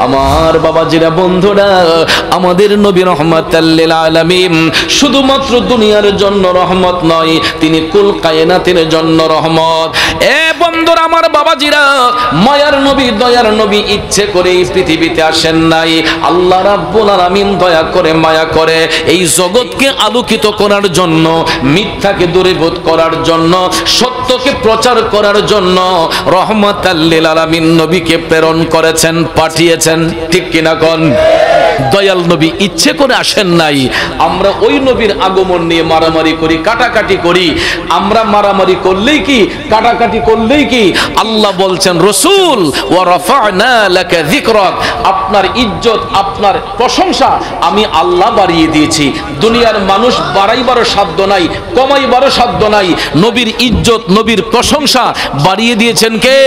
আমার বাবাজিরা, বন্ধুরা, আমাদের নবী রহমাতাল লিল আলামিন শুধুমাত্র দুনিয়ার জন্য রহমত নয়, তিনি কুল কায়নাতের জন্য রহমত। এ বন্ধুরা, আমার বাবাজিরা, মায়ার নবী, দয়ার নবী ইচ্ছে করে এই পৃথিবীতে আসেন নাই। আল্লাহ রাব্বুল আলামিন দয়া করে, মায়া করে এই জগৎকে আলোকিত করার জন্য, মিথ্যাকে দূরীভূত করার জন্য, সত্যকে প্রচার করার জন্য রহমাতাল লিল আলামিন নবীকে প্রেরণ করেছেন, পাঠিয়েছেন। ঠিক কিনা কোন? দয়াল নবী ইচ্ছে করে আসেন নাই। আমরা ওই নবীর আগমন নিয়ে মারামারি করি, কাটাকাটি করি। আমরা মারামারি করলেই কি, কাটাকাটি করলেই কি, আল্লাহ বলছেন রাসূল ওয়া রাফা'না লাকা যিকরাক, আপনার ইজ্জত, আপনার প্রশংসা আমি আল্লাহ বাড়িয়ে দিয়েছি। দুনিয়ার মানুষ বাড়াইবারও সাধ্য নাই, কমাইবারও সাধ্য নাই। নবীর ইজ্জত, নবীর প্রশংসা বাড়িয়ে দিয়েছেন কে?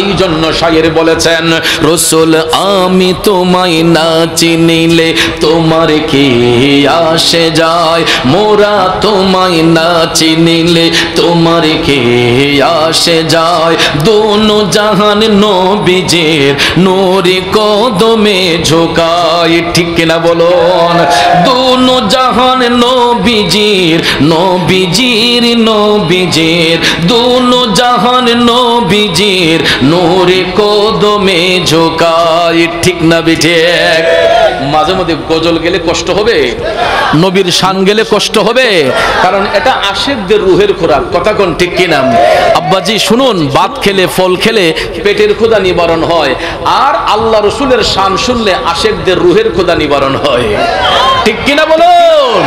এই জন্য শায়ের বলেছেন, রাসূল আমি তোমায় না চিনিলে তোমার কি আসে যায়, মোরা তোমায় না চিনিলে তোমার কি আসে যায়। দোনো জাহান নবীজির নূরে কদমে ঝোকায়। ঠিক কিনা বলুন? দোনো জাহান নবীজির, নবীজির, নবীজির, দোনো জাহান নবীজির নূরে কদমে ঝোকায়। ঠিক না বিঠে? মাঝে মধ্যে গজল গেলে কষ্ট হবে, নবীর শান গেলে কষ্ট হবে, কারণ এটা আশিকদের রুহের খোরাক। কথা কোন? ঠিক কিনা? আব্বাজি শুনুন, ভাত খেলে, ফল খেলে পেটের ক্ষুধা নিবারণ হয়, আর আল্লাহ রসুলের শান শুনলে আশিকদের রুহের ক্ষুধা নিবারণ হয়। ঠিক কিনা বলুন?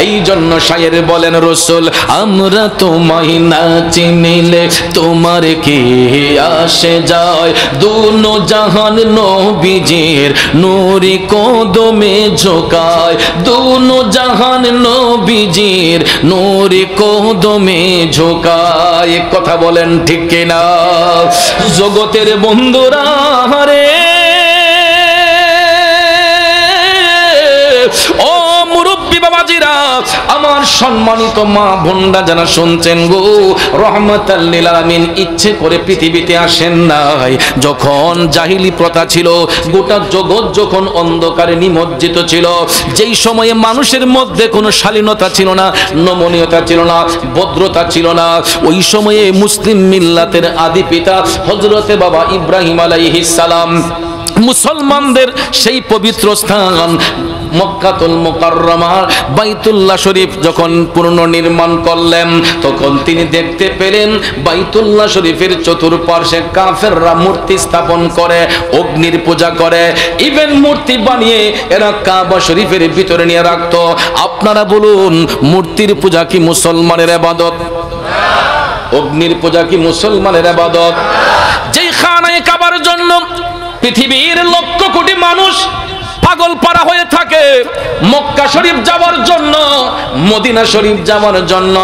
এই জন্য শায়ের বলেন, রাসূল আমরা তোমায় না চিনিলে তোমার কি আসে যায়। দোনো জাহান নবীজির নূরে কদমে ঝোকায়, দোনো জাহান নবীজির নূরে কদমে ঝোকায়। কথা বলেন ঠিক কিনা? জগতের বন্ধুরা রে, ও মুরব্বী বাবাজিরা, আমার সম্মানিত মা বোনরা যারা শুনছেন গো, রহমাতাল লিল আলামিন ইচ্ছে করে পৃথিবীতে আসেন নাই। যখন জাহিলি প্রথা ছিল, গোটা জগৎ যখন অন্ধকারে নিমজ্জিত ছিল, যেই সময়ে মানুষের মধ্যে কোনো শালীনতা ছিল না, নমনীয়তা ছিল না, ভদ্রতা ছিল না, ওই সময়ে মুসলিম মিল্লাতের আদি পিতা হযরতে বাবা ইব্রাহিম আলাইহিস সালাম মুসলমানদের সেই পবিত্র স্থান মক্কাতুল মুকাররমা বাইতুল্লাহ শরীফ যখন পুনর্নির্মাণ করলেন, তখন তিনি দেখতে পেলেন বাইতুল্লাহ শরীফের চতুর্পার্শ্বে কাফেররা মূর্তি স্থাপন করে, অগ্নির পূজা করে, ইভেন মূর্তি বানিয়ে এরা কাবা শরীফের ভিতরে নিয়ে রাখতো। আপনারা বলুন, মূর্তির পূজা কি মুসলমানের ইবাদত? অগ্নির পূজা কি মুসলমানের ইবাদত? যেই খানায়ে কাবার জন্য পৃথিবীর লক্ষ কোটি মানুষ পাগল পারা হয়ে থাকে, মক্কা শরীফ যাওয়ার জন্য, মদিনা শরীফ যাওয়ার জন্য,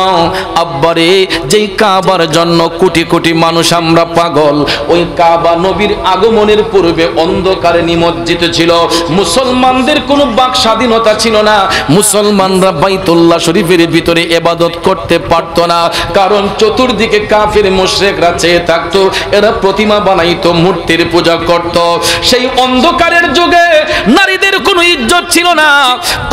আব্বারে যেই কাবার জন্য কোটি কোটি মানুষ আমরা পাগল, ওই কাবা নবীর আগমনের পূর্বে অন্ধকারে নিমজ্জিত ছিল। মুসলমানদের কোনো বাক স্বাধীনতা ছিল না, মুসলমানরা বাইতুল্লাহ শরীফের ভিতরে ইবাদত করতে পারত না, কারণ চতুর্দিকে কাফির মুশরিকরা চেয়ে থাকতো, এরা প্রতিমা বানাইতো, মূর্তির পূজা করত। সেই অন্ধকারের যুগে নারীদের কোনো ইজ্জত ছিল না।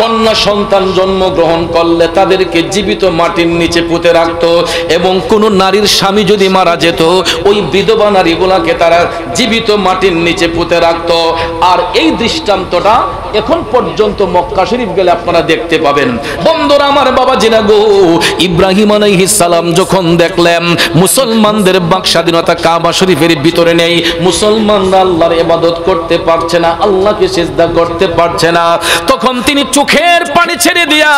কন্যা সন্তান জন্মগ্রহণ করলে তাদেরকে জীবিত মাটির নিচে পুঁতে রাখতো, এবং কোন নারীর স্বামী যদি মারা যেত, ওই বিধবা নারীগুলাকে তারা জীবিত মাটির নিচে পুঁতে রাখতো। আর এই দৃষ্টান্তটা এখন পর্যন্ত মক্কা শরীফ গেলে আপনারা দেখতে পাবেন। বন্ধুরা আমার, বাবা জিনা গো, ইব্রাহিম আলাইহিস সালাম যখন দেখলেন মুসলমানদের বাক স্বাধীনতা কাবা শরীফের ভিতরে নেই, মুসলমানরা আল্লাহর ইবাদত করতে পারছে না, আল্লাহকে সিজদা করতে পারছে না, তখন তিনি চোখের পানি ছেড়ে দিয়া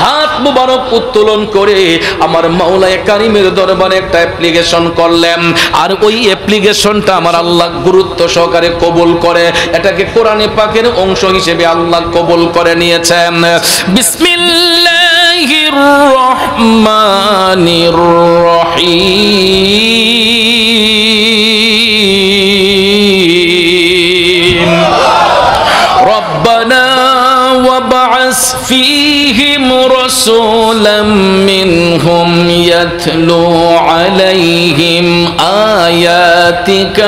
হাত মুবারক উত্তোলন করে আমার মাওলায়ে কারিমের দরবারে একটা অ্যাপ্লিকেশন করলেন। আর ওই অ্যাপ্লিকেশনটা আমার আল্লাহ গুরুত্ব সহকারে কবুল করে, এটাকে কোরআনে পাকের অংশ হিসেবে আল্লাহ কবুল করে নিয়েছেন। বিসমিল্লাহির রহমানির রহিম। রব্বানা ওয়াবআথ وابعث فيهم رسولا منهم يتلو عليهم آياتك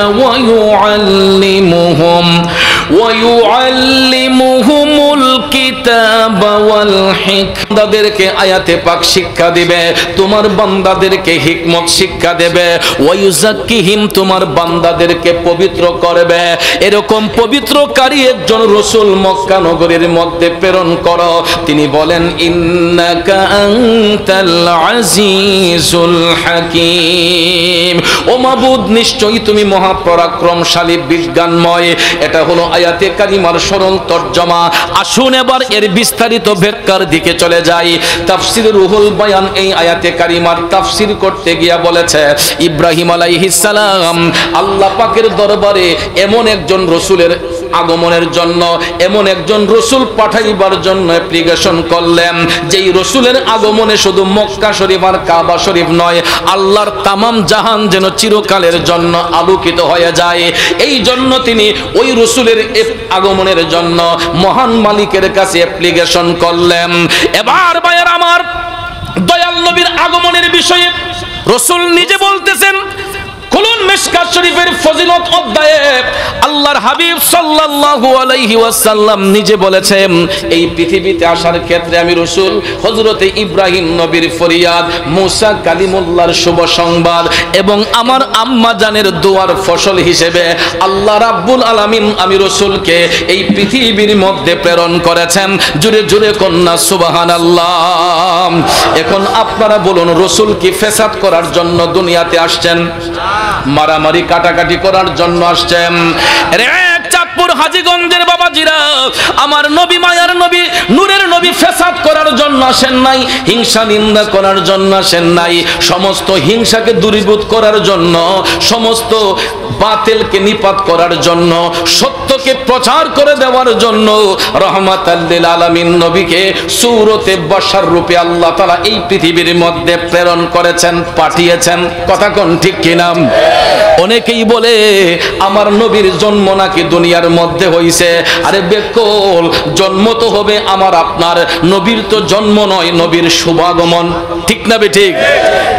ويعلمهم الكتاب والحكمة তাদেরকে আয়াতে পাক শিক্ষা দিবে, তোমার বান্দাদেরকে হিকমত শিক্ষা দেবে, ওয়ায়ুযাক্কিহিম তোমার বান্দাদেরকে পবিত্র করবে। এরকম পবিত্রকারী একজন রাসূল মক্কা নগরীর মধ্যে প্রেরণ করো। তিনি বলেন ইন্নাকা আনতাল আজিজুল হাকীম, ও মাবুদ নিশ্চয়ই তুমি মহাপরাক্রমশালী বিজ্ঞানময়। এটা হলো আয়াতে কারিমার সরল তরজমা। আসুন এবার এর বিস্তারিত ব্যাখ্যার দিকে চলে যাই। তাফসীর রুহুল বয়ান এই আয়াতে কারিমার তাফসীর করতে গিয়া বলেছে ইব্রাহিম আলাইহিস সালাম আল্লাহ পাকের দরবারে এমন একজন রাসূলের আগমনের জন্য, এমন একজন রাসূল পাঠাইবার জন্য অ্যাপ্লিকেশন করলেন, যেই রাসূলের আগমনে শুধু মক্কা শরীফ আর কাবা শরীফ নয়, আল্লাহর তামাম জাহান যেন চিরকালের জন্য আলোকিত হয়ে যায়। এই জন্য তিনি ওই রাসূলের আগমনের জন্য মহান মালিকের কাছে অ্যাপ্লিকেশন করলেন। এবার ভাইয়েরা আমার, দয়াল নবীর আগমনের বিষয়ে রাসূল নিজে বলতেছেন, খুলুন মিশকাত শরীফের ফজিলত অধ্যায়ে আল্লাহর হাবিব সাল্লাল্লাহু আলাইহি ওয়াসাল্লাম নিজে বলেছেন, এই পৃথিবীতে আসার ক্ষেত্রে আমি রাসূল হযরতে ইব্রাহিম নবীর ফরিয়াদ, মুসা কালিমুল্লাহর শুভ সংবাদ এবং আমার আম্মা জানের দোয়ার ফসল হিসেবে আল্লাহ রাব্বুল আলামিন আমি রাসূলকে এই পৃথিবীর মধ্যে প্রেরণ করেছেন। জোরে জোরে কন্যা সুবহানাল্লাহ। এখন আপনারা বলুন, রাসূল কি ফেসাদ করার জন্য দুনিয়াতে আসছেন? মারামারি কাটাকাটি করার জন্য আসছেন? রে চাঁদপুর হাজীগঞ্জের বাবাজিরা, আমার নবী, মায়ার নবী, নূরের নবী ফেসাদ করার জন্য আসেন নাই, হিংসা নিন্দা করার জন্য আসেন নাই, সমস্ত হিংসাকে দূরীভূত করার জন্য, সমস্ত বাতিলকে নিপাত করার জন্য, সত্যকে প্রচার করে দেওয়ার জন্য রহমাতাল লিল আলামিন নবীকে সূরতে বশর রূপে আল্লাহ তাআলা এই পৃথিবীর মধ্যে প্রেরণ করেছেন, পাঠিয়েছেন। কথা কোন ঠিক কিনা? অনেকেই বলে আমার নবীর জন্ম নাকি দুনিয়ার মধ্যে হইছে। আরে বেকল, জন্ম তো হবে আমার আপনার, নবীর তো জন্ম নয়, নবীর শুভাগমন। ঠিক না বেঠিক?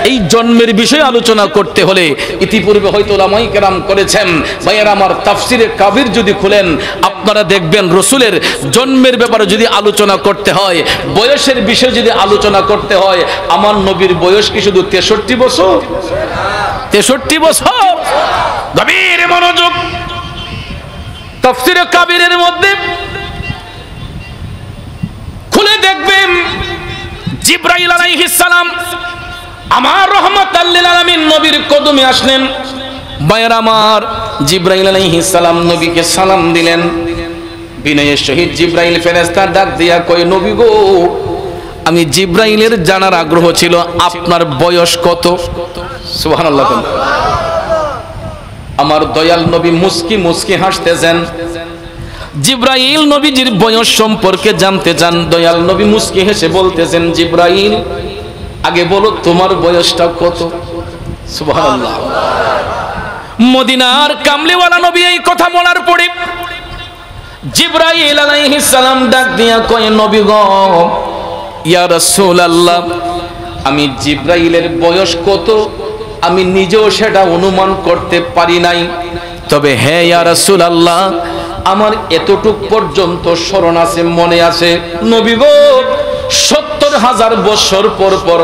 এই জন্মের বিষয়ে আলোচনা করতে হলে ইতিপূর্বে হয়তো উলামায়ে কেরাম করেছেন। ভাইয়েরা আমার, তাফসিরে কাবির যদি খুলেন আপনারা দেখবেন রাসূলের জন্মের ব্যাপারে যদি আলোচনা করতে হয়, বয়সের বিষয়ে যদি আলোচনা করতে হয়, আমার নবীর বয়স কি শুধু 63 বছর? 63 বছর। গভীর মনোযোগ। তাফসিরে কাবিরের মধ্যে খুলে দেখবেন জিবরাইল আলাইহিস সালাম আমার রহমাতাল লিল আলামিন নবীর কদমে আসলেন। ভাইয়েরা আমার, জিবরাইল আলাইহিস সালাম নবীকে সালাম দিলেন। বিনয়ের সহিত জিবরাইল ফেরেশতা ডাক দিয়া কয়, নবী গো, আমি জিবরাইলের জানার আগ্রহ ছিল আপনার বয়স কত? সুবহানাল্লাহ। আমার দয়াল নবী মুস্কি মুস্কি হাসতেছেন। জিবরাইল নবীজির বয়স সম্পর্কে জানতে চান। দয়াল নবী মুস্কি হেসে বলতেছেন, জিবরাইল আগে বলো তোমার বয়সটা কত? সুবহানাল্লাহ। মদিনার কামলিওয়ালা নবী এই কথা বলার পরে জিবরাইল আলাইহিস সালাম ডাক দিয়া কয়, নবী গো, ইয়া রাসূলুল্লাহ, আমি জিবরাইলের বয়স কত আমি নিজেও সেটা অনুমান করতে পারি নাই, তবে হে ইয়া রাসূলুল্লাহ, আমার এতটুক পর্যন্ত স্মরণ আছে, মনে আছে। নবী গো, 70,000 বছর পর পর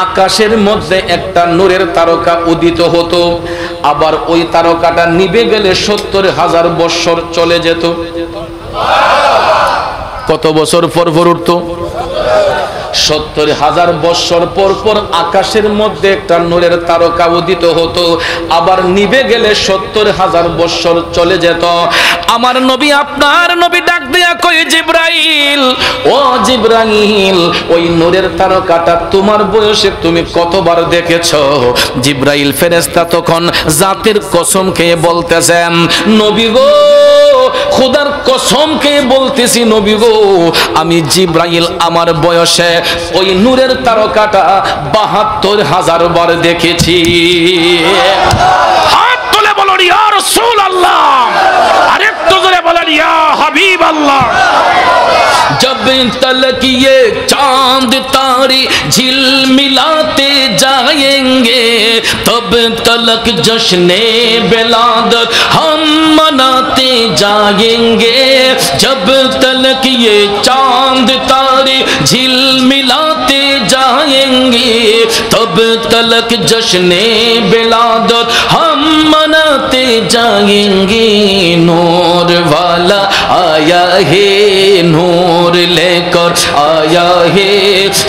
আকাশের মধ্যে একটা নূরের তারকা উদিত হতো, আবার ওই তারকাটা নিভে গেলে 70,000 বছর চলে যেত। কত বছর পর পর উঠতো? 70,000 বছর পর পর আকাশের মধ্যে একটা নূরের তারকা উদিত হতো, আবার নিভে গেলে 70,000 বছর চলে যেত। আমার নবী, আপনার নবী ডাক দিয়া কই, জিবরাইল, ও জিবরাইল, ওই নূরের তারকাটা তোমার বয়সে তুমি কতবার দেখেছো? জিবরাইল ফেরেশতা তখন জাতের কসম খেয়ে বলতেছেন, নবী গো, খোদার কসম খেয়ে বলতেছি নবী গো, আমি জিবরাইল আমার বয়সে ওই নূরের তারকাটা 72,000 বার দেখেছি। হাত তুলে বলুন ইয়া রাসূলুল্লাহ, আরেকটু জোরে বলেন ইয়া হাবিবাল্লাহ। जब तलक ये चांद तारे झिलमिलाते जाएंगे, तब तलक जश्ने बिलादत हम मनाते जाएंगे। जब तलक ये चांद तारे झिलमिलाते जाएंगे, तब तलक जश्ने बिलादत हम मनाते जाएंगे। नूर वाला आया है, नूर लेकर आया है,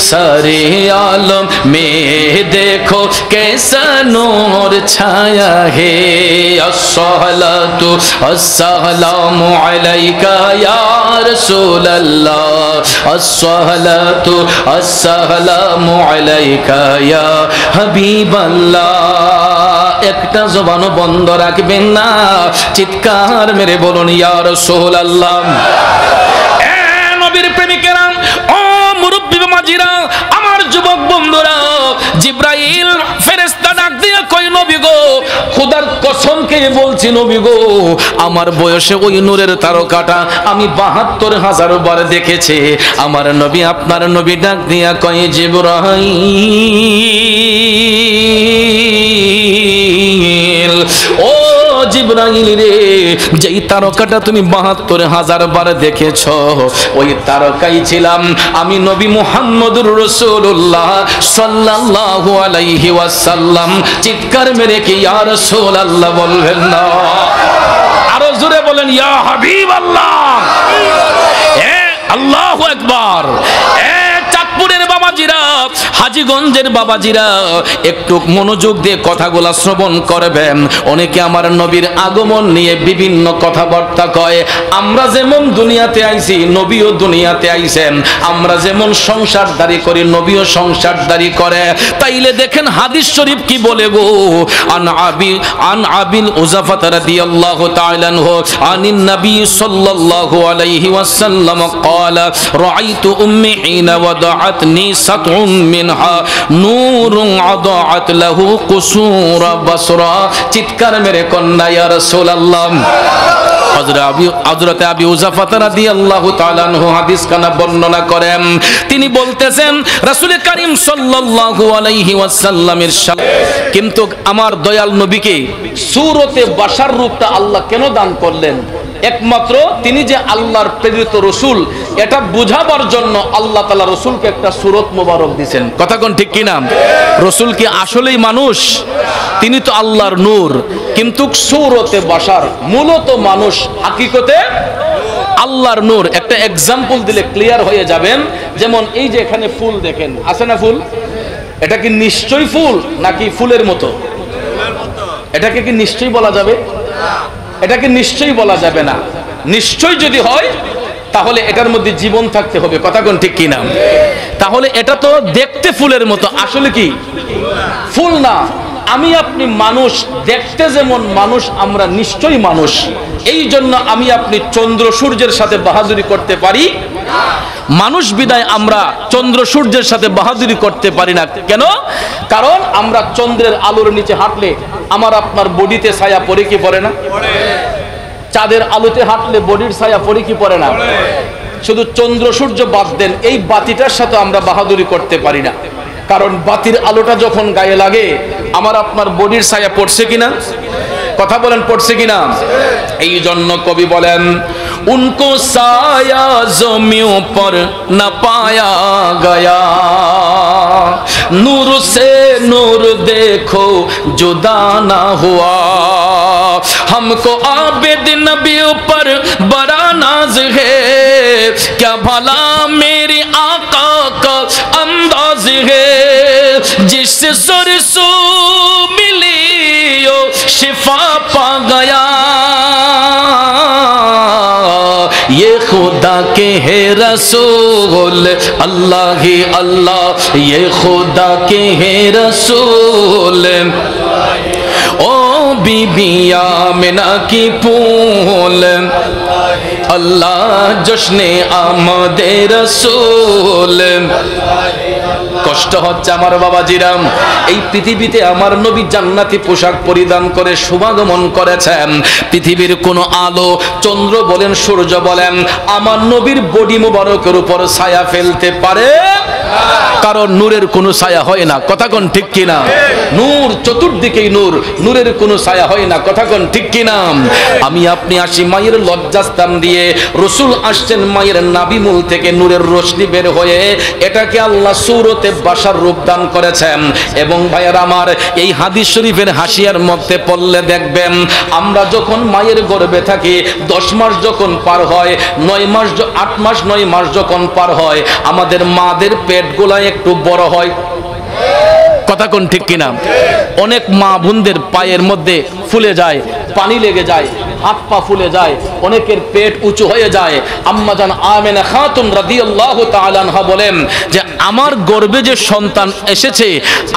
सारे आलम में देखो कैसा नूर छाया है। अस्सलातु अस्सलामु अलैका या रसूल अल्लाह, अस्सलातु अस्सलामु अलैका या हबीब अल्लाह। একটা জবানও বন্ধ রাখবেন না, চিৎকার মেরে বলুন ইয়া রাসূলুল্লাহ। এ নবীর প্রেমিকেরা, ও মুরব্বি মাজিরা, আমার যুবক বন্ধুরা, জিবরাইল ফেরেশতা ডাক দিয়ে কই নবী গো, খোদার কসম খেয়ে বলছি নবী গো, আমার বয়সে ওই নূরের তারকাটা আমি ৭২,০০০ বার দেখেছি। আমার নবী, আপনার নবী ডাক দিয়া কয় জিবরাইল, ও জিবরাইল রে, যেই তারকাটা তুমি ৭২,০০০ বার দেখেছ, ওই তারকাই ছিলাম আমি নবী মুহাম্মদুর রাসূলুল্লাহ সাল্লাল্লাহু আলাইহি ওয়াসাল্লাম। চিৎকার মেরে কি ইয়া রাসূলুল্লাহ বলবেন না? আরো জোরে বলেন ইয়া হাবিবাল্লাহ। আল্লাহু আকবার। চাঁদপুরের বাবাজিরা, হাজীগঞ্জের বাবাজিরা, একটু মনোযোগ দিয়ে কথাগুলা শ্রবণ করবেন। অনেকে আমার নবীর আগমন নিয়ে বিভিন্ন কথাবার্তা কয়। আমরা যেমন দুনিয়াতে আইছি, নবীও দুনিয়াতে আইছেন। আমরা যেমন সংসারদারি করি, নবীও সংসারদারি করে। তাইলে দেখেন হাদিস শরীফ কি বলে গো, আন আবিল উযাফা রাদিয়াল্লাহু তাআলা আনহু আনিন নবী সাল্লাল্লাহু আলাইহি ওয়াসাল্লাম ক্বালা রাআইতু উম্মি হিনা ওয়াদাআতনি সাতউম মিনহা নূরুন আদাআত লাহু কুসুরা বাসরা। চিৎকার মেরে কন্যা ইয়া রাসূলুল্লাহ। হযরত আবি উযাফা রাদিয়াল্লাহু তাআলা আনহু হাদিস কানা বর্ণনা করেন। তিনি বলতেছেন রাসূল কারীম সাল্লাল্লাহু আলাইহি ওয়াসাল্লামের কিন্তু আমার দয়াল নবীকে সূরতে বাশার রূপটা আল্লাহ কেন দান করলেন? একমাত্র তিনি যে আল্লাহর প্রেরিত রসুল, এটা বুঝাবার জন্য আল্লাহ তাআলা রসুলকে একটা সূরত মোবারক দিয়েছেন। কথা কোন ঠিক কিনা? রসুল কি আসলেই মানুষ? তিনি তো আল্লাহর নূর, কিন্তু সূরতে বাশার, মূলত মানুষ, হাকিকতে আল্লাহর নূর। একটা এক্সাম্পল দিলে ক্লিয়ার হয়ে যাবেন। যেমন এই যে এখানে ফুল দেখেন, আছে না ফুল? এটা কি নিশ্চয়ই ফুল নাকি ফুলের মতো? এটাকে কি নিশ্চয়ই বলা যাবে? এটাকে নিশ্চয়ই বলা যাবে না। নিশ্চয় যদি হয় তাহলে এটার মধ্যে জীবন থাকতে হবে। কথা কোন ঠিক কিনা? তাহলে এটা তো দেখতে ফুলের মতো, আসলে কি ফুল না। আমি আপনি মানুষ, দেখতে যেমন মানুষ, আমরা নিশ্চয়ই মানুষ। এই জন্য আমি আপনি চন্দ্র সূর্যের সাথে বাহাদুরি করতে পারি মানুষ বিদায় আমরা চন্দ্র সূর্যের সাথে বাহাদুরি করতে পারি না। কেন? কারণ আমরা চন্দ্রের আলোর নিচে হাঁটলে আমার আপনার বডিতে ছায়া পড়ে কি পড়ে না? চাঁদের আলোতে হাঁটলে বডির ছায়া পড়ে কি পড়ে না? শুধু চন্দ্র সূর্য বাদ দেন, এই বাতিটার সাথে আমরা বাহাদুরি করতে পারি না। কারণ বাতির আলোটা যখন গায়ে লাগে আমার আপনার বডির ছায়া পড়ছে কিনা? কথা বলেন, পড়ছে কিনা? এই জন্য কবি বলেন उनको साया ज़मीं पर न पाया गया, नूर से नूर देखो जुदा ना हुआ, हमको आबिद नबी पर बड़ा नाज है, क्या भला मेरे आका का अंदाज है, जिससे सरसो मिली ओ शिफा पा गया, ये खुदा के है रसूल अल्लाह ही अल्लाह, ये खुदा के है रसूल। ओ बीबी आमिना की फूल अल्लाह जश्ने आमदे रसूल। কষ্ট হচ্ছে আমার বাবাজিরাম, এই পৃথিবীতে আমার নবী জান্নাতি পোশাক পরিধান করে শুভাগমন করেছেন। পৃথিবীর কোন আলো, চন্দ্র বলেন, সূর্য বলেন, আমার নবীর বডি মুবারকের উপর ছায়া ফেলতে পারে? কারণ নূরের কোনো ছায়া হয় না, কথা কোন ঠিক কিনা? নূর চতুর্দিকেই নূর, নূরের কোনো ছায়া হয় না, কথা কোন ঠিক কিনা? আমি আপনি আসি মায়ের লজ্জাস্থান দিয়ে, রসুল আসছেন মায়ের নাভিমূল থেকে নূরের রশ্মি বের হয়ে, এটাকে আল্লাহ সূরতে বাশার রূপ দান করেছেন। এবং ভাইয়ের আমার, এই হাদিস শরীফের হাসিয়ার মধ্যে পড়লে দেখবেন, আমরা যখন মায়ের গর্ভে থাকি, 10 মাস যখন পার হয়, 9 মাস 8 মাস 9 মাস যখন পার হয়, আমাদের মাদের পেটগুলা একটু বড় হয়, কথা কোন ঠিক কিনা? অনেক মা বোনদের পায়ের মধ্যে ফুলে যায়, পানি লেগে যায়, হাত পা ফুলে যায়, অনেকের পেট উঁচু হয়ে যায়। আম্মা জান আমেনা খাতুন রাদিয়াল্লাহু তাআলা আনহা বলেন যে আমার গর্ভে যে সন্তান এসেছে,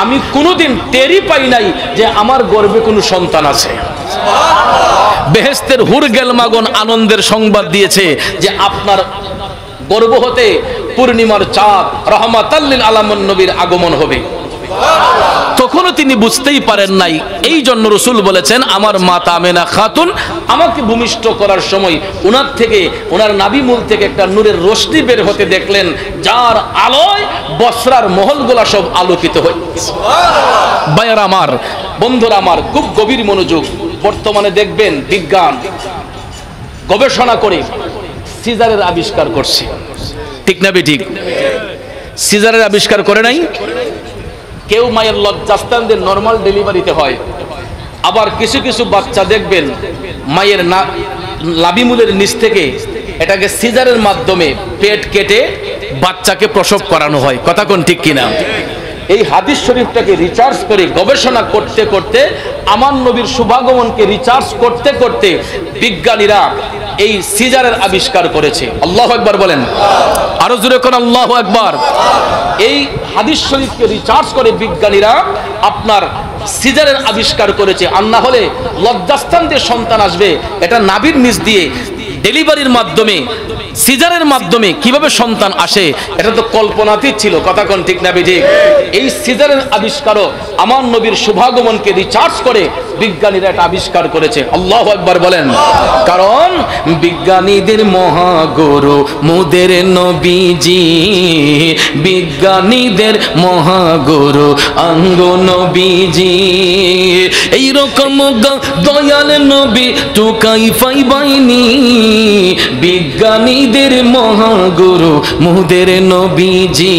আমি কোনোদিন টেরই পাই নাই যে আমার গর্ভে কোনো সন্তান আছে। বেহেশতের হুর গেলমাগন আনন্দের সংবাদ দিয়েছে যে আপনার গর্ভ হতে পূর্ণিমার চাঁদ রাহমাতাল লিল আলামিন নবীর আগমন হবে। তখনও তিনি বুঝতেই পারেন নাই, এই জন্য রসুল বলেছেন আমার মাতা আমেনা খাতুন আমাকে ভূমিষ্ঠ করার সময় ওনার থেকে, ওনার নাভিমূল থেকে একটা নূরের রশ্মি বের হতে দেখলেন, যার আলোয় বসরার মহলগুলা সব আলোকিত হয়। ভাইয়ারা আমার, বন্ধুরা আমার, খুব গভীর মনোযোগ। বর্তমানে দেখবেন বিজ্ঞান গবেষণা করে সিজারের আবিষ্কার করছে, ঠিক না ঠিক? সিজারের আবিষ্কার করে নাই? কেউ মায়ের লজ্জাস্থান দিয়ে নরমাল ডেলিভারিতে হয়, আবার কিছু কিছু বাচ্চা দেখবেন মায়ের নাভিমূলের নিচ থেকে এটাকে সিজারের মাধ্যমে পেট কেটে বাচ্চাকে প্রসব করানো হয়, কথা কোন ঠিক কিনা? এই হাদিস শরীফটাকে রিসার্চ করে গবেষণা করতে করতে, আমার নবীর শুভাগমনকে রিসার্চ করতে করতে বিজ্ঞানীরা এই সিজারের আবিষ্কার করেছে। আল্লাহু আকবার বলেন, আরো জোরে কোন আল্লাহু আকবার। এই হাদিস শরীফকে রিসার্চ করে বিজ্ঞানীরা আপনার সিজারের আবিষ্কার করেছে। আর না হলে লজ্জাস্থান দিয়ে সন্তান আসবে, এটা নাভির নিচ দিয়ে ডেলিভারির মাধ্যমে, সিজারের মাধ্যমে কিভাবে সন্তান আসে, এটা তো কল্পনাতীত ছিল, কথা কোন ঠিক না ঠিক? এই সিজারের আবিষ্কারও আমার নবীর শুভাগমনকে রিসার্চ করে বিজ্ঞানীরা এটা আবিষ্কার করেছে। আল্লাহু আকবার বলেন। কারণ বিজ্ঞানীদের মহাগুরু মোদের নবীজি, বিজ্ঞানীদের মহাগুরু আঙ্গ নবীজি, এইরকম দয়াল নবী টুকাই পাইবাইনি, বিজ্ঞানীদের মহাগুরু মোদের নবীজি,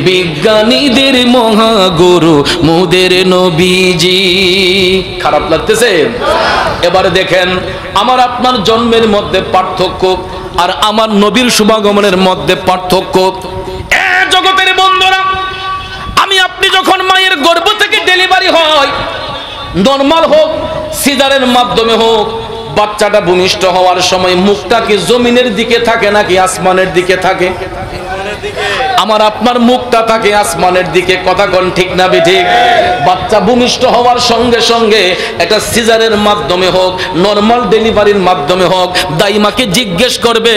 বিজ্ঞানীদের মহাগুরু মোদের নবীজি। খারাপ লাগতেছে? এবারে দেখেন, আমার আপনার জন্মের মধ্যে পার্থক্য আর আমার নবীর শুভাগমনের মধ্যে পার্থক্য। জগতের বন্ধুরা, আমি আপনি যখন মায়ের গর্ভ থেকে ডেলিভারি হয়, নরমাল হোক সিজারের মাধ্যমে হোক, বাচ্চাটা ভূমিষ্ঠ হওয়ার সময় মুখটা কি জমিনের দিকে থাকে নাকি আসমানের দিকে থাকে? আমার আপনার মুখটা থাকে আসমানের দিকে, কথা কোন ঠিক না ঠিক? বাচ্চা ভূমিষ্ঠ হওয়ার সঙ্গে সঙ্গে এটা সিজারের মাধ্যমে হোক, নরমাল ডেলিভারির মাধ্যমে হোক, দাইমাকে জিজ্ঞেস করবে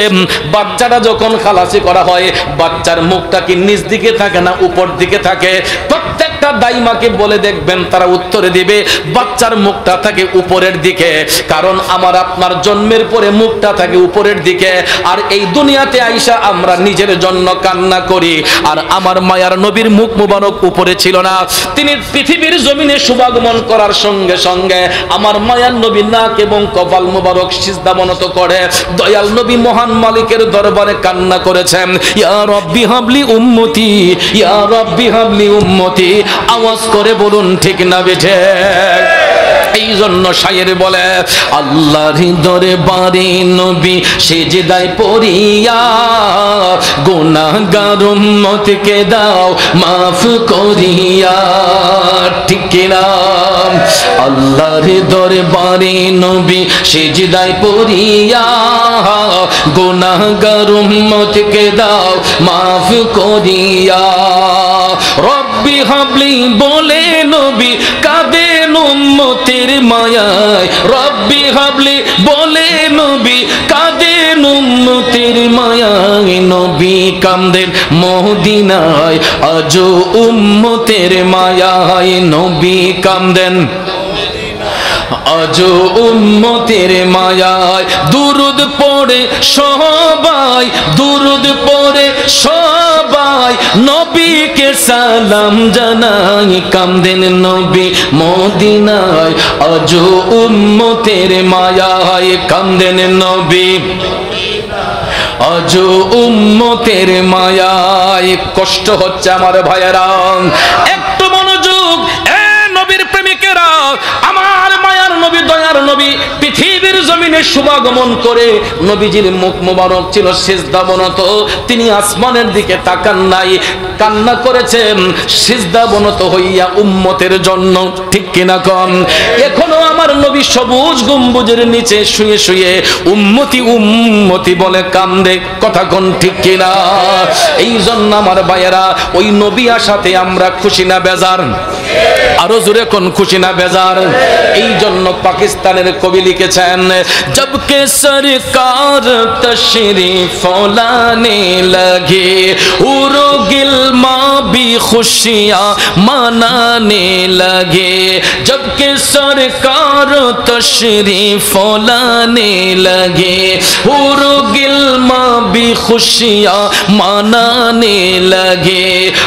বাচ্চাটা যখন খালাসি করা হয় বাচ্চার মুখটা কি নিচ দিকে থাকে না উপর দিকে থাকে? প্রত্যেকটা দাইমাকে বলে দেখবেন, তারা উত্তরে দিবে বাচ্চার মুখটা থাকে উপরের দিকে। কারণ আমার আপনার জন্মের পরে মুখটা থাকে উপরের দিকে, আর এই দুনিয়াতে আইসা আমরা নিজের জন্য কান্না করি। আর আমার মায়ার নবীর মুখ মুবারক উপরে ছিল না, তিনি পৃথিবীর জমিনে শুভাগমন করার সঙ্গে সঙ্গে আমার মায়ার নবী নাক এবং কপাল মুবারক সিজদাবনত করে দয়াল নবী মহান মালিকের দরবারে কান্না করেছেন, ইয়া রব্বি হাবলি উম্মতি, ইয়া রব্বি হাবলি উম্মতি। আওয়াজ করে বলুন ঠিক না বেঠে? এই জন্য শায়ের বলে, আল্লাহর দরবারে নবী সিজদায় পড়িয়া গুনাহগার উম্মতকে দাও মাফ করিয়া, ঠিক কিনা? আল্লাহর দরবারে নবী সিজদায় পড়িয়া গুনাহগার উম্মতকে দাও মাফ করিয়া। রব্বি হাবলি বলে নবী কাঁদে উম্মতের মায়ায়, রব্বি হাবলি বলে নবী কাঁদেন উম্মতের মায়ায়, নবী কাঁদেন মদিনায় আজও উম্মতের মায়ায়, নবী কাঁদেন আজও উম্মতের মায়ায়। দুরুদ পড়ে সবাই, দুরুদ পড়ে সবাই নবীকে সালাম জানাই, কাঁদেন নবী মদিনায় আজও উম্মতের মায়ায়, কাঁদেন নবী আজও উম্মতের মায়ায়। কষ্ট হচ্ছে আমার ভাইয়েরা, একটু মনোযোগ। নবীর প্রেমিকেরা, আমার মায়ার নবী দয়ার নবী পৃথিবীর জমিনে শুভাগমন করে নবীজির মুখ মোবারক ছিল সিজদাবনত, তিনি আসমানের দিকে তাকান নাই, কান্না করেছেন সিজদাবনত হইয়া উম্মতের জন্য, ঠিক কিনা কম? এখনো আমার নবী সবুজ গম্বুজের নিচে শুয়ে শুয়ে উম্মতি উম্মতি বলে কান্দে, কথা কোন ঠিক কিনা? এই জন্য আমার ভাইয়েরা, ওই নবী আসাতে আমরা খুশি না বেজার? আরো জোরে কোন খুশি না বেজার? এই জন্য পাকিস্তানের কবি লিখেছেন, জবকে সরকার তশরিফ লানে লগে উরো গিলমা भी खुशियां मनाने लगे, जबकि सरकार तशरीफ लाने लगे उरो गिलमा भी खुशियां मनाने लगे,